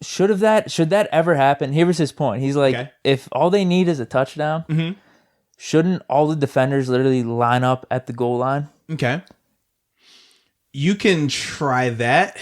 should that ever happen? Here was his point. He's like, if all they need is a touchdown, shouldn't all the defenders literally line up at the goal line? Okay. You can try that.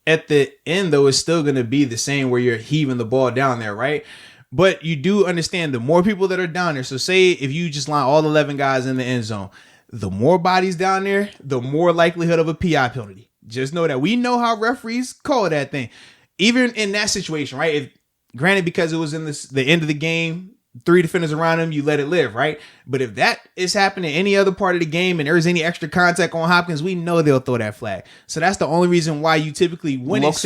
At the end, though, it's still going to be the same where you're heaving the ball down there, right? But you do understand the more people that are down there. So say if you just line all 11 guys in the end zone, the more bodies down there, the more likelihood of a PI penalty. Just know that we know how referees call that thing. Even in that situation, right? Granted, because it was in the end of the game, 3 defenders around him, you let it live, right? But if that is happening any other part of the game and there's any extra contact on Hopkins, we know they'll throw that flag. So that's the only reason why you typically win it.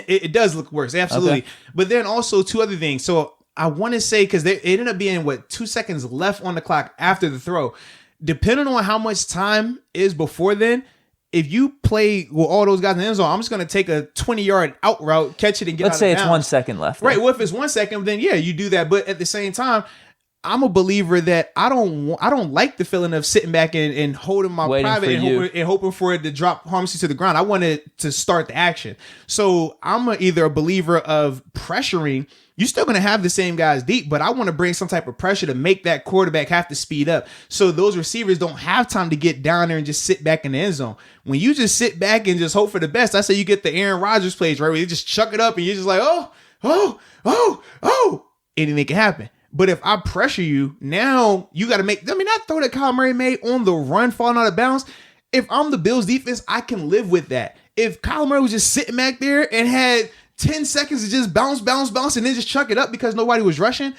It does look worse, absolutely. Okay. But then also 2 other ththings. So I want to say, because it ended up being 2 seconds left on the clock after the throw. Depending on how much time is before then, if you play with all those guys in the end zone, I'm just going to take a 20-yard out route, catch it, and get out of bounds. Let's say it's 1 second left. Right. Well, if it's 1 second, then yeah, you do that. But at the same time, I'm a believer that I don't like the feeling of sitting back and holding my private and hoping for it to drop harmlessly to the ground. I want it to start the action. So I'm either a believer of pressuring. You're still going to have the same guys deep, but I want to bring some type of pressure to make that quarterback have to speed up. So those receivers don't have time to get down there and just sit back in the end zone. When you just sit back and just hope for the best, I say you get the Aaron Rodgers plays, right? Where you just chuck it up and you're just like, and you make it happen. But if I pressure you, now you got to make, that throw that Hail Mary made on the run falling out of bounds, if I'm the Bills defense, I can live with that. If Hail Mary was just sitting back there and had 10 seconds to just bounce, and then just chuck it up because nobody was rushing,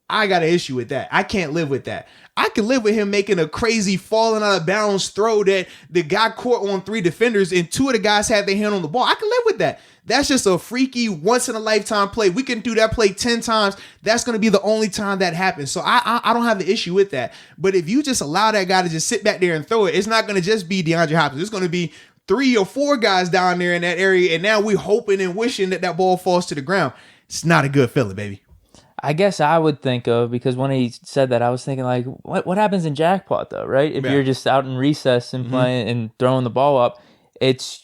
I got an issue with that. I can't live with that. I can live with him making a crazy falling out of bounds throw that the guy caught on 3 defenders and 2 of the guys had their hand on the ball. I can live with that. That's just a freaky once-in-a-lifetime play. We can do that play 10 times. That's going to be the only time that happens. So I don't have the issue with that. But if you just allow that guy to just sit back there and throw it, it's not going to just be DeAndre Hopkins. It's going to be 3 or 4 guys down there in that area, and now we're hoping and wishing that ball falls to the ground. It's not a good feeling, baby. I guess I would think of, because when he said that, I was thinking like, what happens in jackpot though, right? If you're just out in recess and playing and throwing the ball up, it's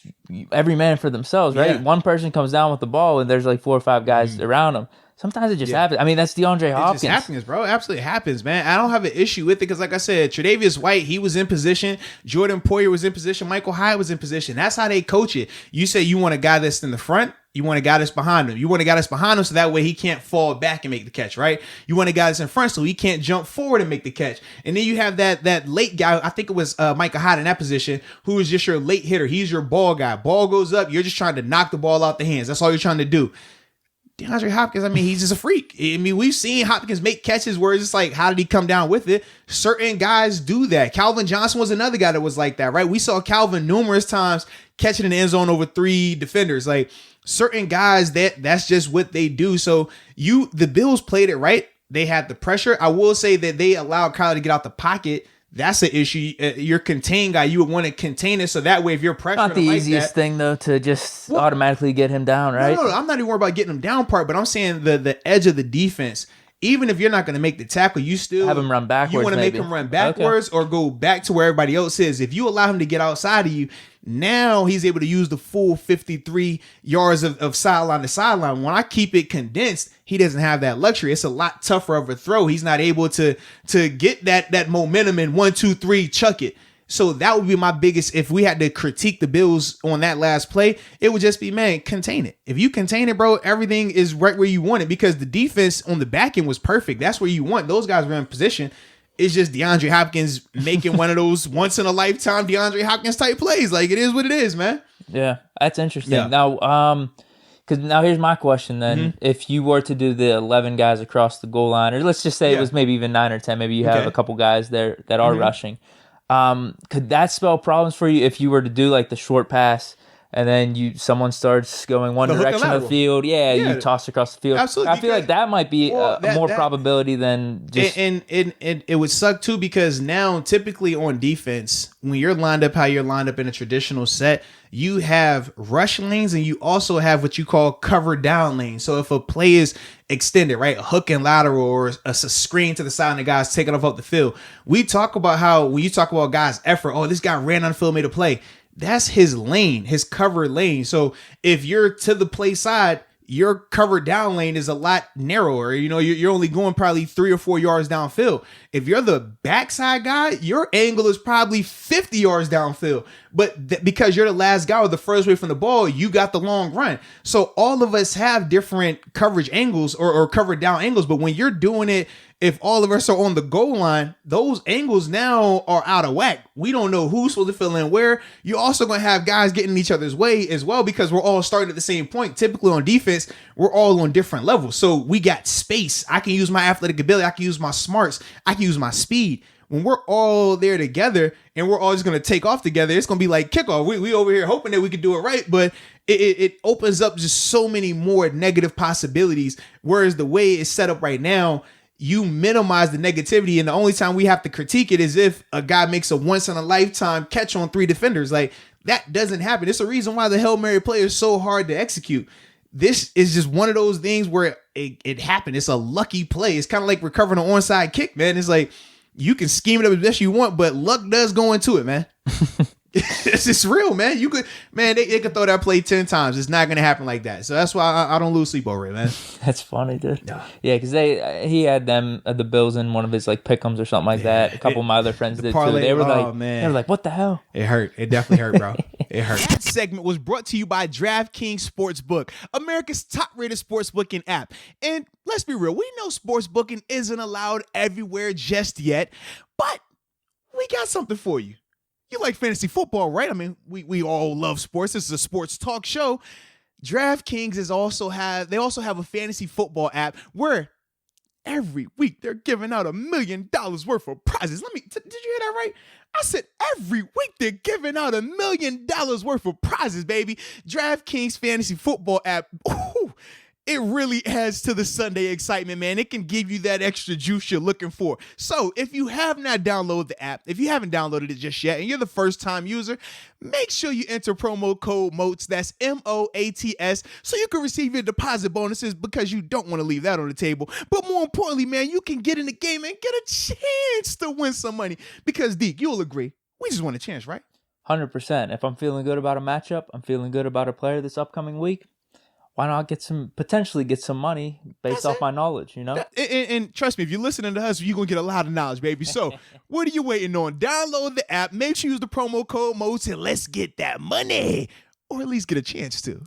every man for themselves, right? Yeah. One person comes down with the ball and there's like 4 or 5 guys around him. Sometimes it just happens. I mean, that's DeAndre Hopkins. It just happens, bro. Absolutely happens, man. I don't have an issue with it because, like I said, Tre'Davious White, he was in position. Jordan Poyer was in position. Michael Hyde was in position. That's how they coach it. You say you want a guy that's in the front. You want a guy that's behind him. You want a guy that's behind him so that way he can't fall back and make the catch, right? You want a guy that's in front so he can't jump forward and make the catch. And then you have that late guy, I think it was Michael Hyde in that position, who is just your late hitter. He's your ball guy. Ball goes up. You're just trying to knock the ball out the hands. That's all you're trying to do. DeAndre Hopkins, I mean, he's just a freak. I mean, we've seen Hopkins make catches where it's just like, how did he come down with it? Certain guys do that. Calvin Johnson was another guy that was like that, right? We saw Calvin numerous times catching in the end zone over 3 defenders. Like, certain guys, that's just what they do. So the Bills played it right. They had the pressure. I will say that they allowed Kyler to get out the pocket. That's an issue. Your contain guy, you would want to contain it so that way if you're pressuring not the easiest thing though to just automatically get him down, right? No, I'm not even worried about getting him down part, but I'm saying the edge of the defense. Even if you're not going to make the tackle, you still have him run backwards. You want to make him run backwards or go back to where everybody else is. If you allow him to get outside of you, now he's able to use the full 53 yards of sideline to sideline. When I keep it condensed, he doesn't have that luxury. It's a lot tougher of a throw. He's not able to get that momentum in 1, 2, 3, chuck it. So that would be my biggest, if we had to critique the Bills on that last play, it would just be, man, contain it. If you contain it, bro, everything is right where you want it because the defense on the back end was perfect. That's where you want. Those guys were in position. It's just DeAndre Hopkins making one of those once in a lifetime DeAndre Hopkins type plays. Like, it is what it is, man. Yeah, that's interesting. Yeah. Now, because now here's my question then. If you were to do the 11 guys across the goal line, or let's just say it was maybe even 9 or 10, maybe you have a couple guys there that are rushing. Could that spell problems for you if you were to do like the short pass and then someone starts going one direction of the field? Yeah, you toss across the field. Absolutely. I feel like that might be more probability than just... And it would suck too because now typically on defense, when you're lined up how you're lined up in a traditional set, you have rush lanes and you also have what you call cover down lanes. So if a play is extended, right, a hook and lateral or a screen to the side and the guy's taking off the field, we talk about how when you talk about guys' effort, this guy ran on the field, made a play. That's his lane, his cover lane. So if you're to the play side, your cover down lane is a lot narrower. You know, you're only going probably 3 or 4 yards downfield. If you're the backside guy, your angle is probably 50 yards downfield. But because you're the last guy or the first way from the ball, you got the long run. So all of us have different coverage angles or cover down angles. But when you're doing it, if all of us are on the goal line, those angles now are out of whack. We don't know who's supposed to fill in where. You're also going to have guys getting in each other's way as well, because we're all starting at the same point. Typically on defense, we're all on different levels. So we got space. I can use my athletic ability. I can use my smarts. I can use my speed. When we're all there together and we're all just going to take off together, it's going to be like kickoff. We over here hoping that we could do it right, but it opens up just so many more negative possibilities. Whereas the way it's set up right now, you minimize the negativity, and the only time we have to critique it is if a guy makes a once-in-a-lifetime catch on 3 defenders. Like, that doesn't happen. It's a reason why the Hail Mary play is so hard to execute. This is just one of those things where it happened. It's a lucky play. It's kind of like recovering an onside kick, man. It's like you can scheme it up as best you want, but luck does go into it, man. It's just real, man. You could, man, they could throw that play 10 times. It's not going to happen like that. So that's why I don't lose sleep over it, man. That's funny, dude. Yeah, because he had them the Bills in one of his like pick'ems or something like that. A couple of my other friends did parlay, too. They were like, what the hell? It hurt. It definitely hurt, bro. It hurt. That segment was brought to you by DraftKings Sportsbook, America's top-rated sportsbooking app. And let's be real, we know sportsbooking isn't allowed everywhere just yet, but we got something for you. You like fantasy football, right? I mean, we all love sports. This is a sports talk show. DraftKings also have a fantasy football app where every week they're giving out $1 million worth of prizes. Did you hear that right? I said every week they're giving out $1 million worth of prizes, baby. DraftKings fantasy football app. Ooh, it really adds to the Sunday excitement, man. It can give you that extra juice you're looking for. So if you have not downloaded the app, if you haven't downloaded it just yet, and you're the first-time user, make sure you enter promo code MOATS, that's MOATS, so you can receive your deposit bonuses, because you don't want to leave that on the table. But more importantly, man, you can get in the game and get a chance to win some money. Because, Deke, you'll agree, we just want a chance, right? 100%. If I'm feeling good about a matchup, I'm feeling good about a player this upcoming week, why not potentially get some money based off my knowledge, you know? And trust me, if you're listening to us, you're going to get a lot of knowledge, baby. So what are you waiting on? Download the app. Make sure you use the promo code MOATS, and let's get that money. Or at least get a chance to.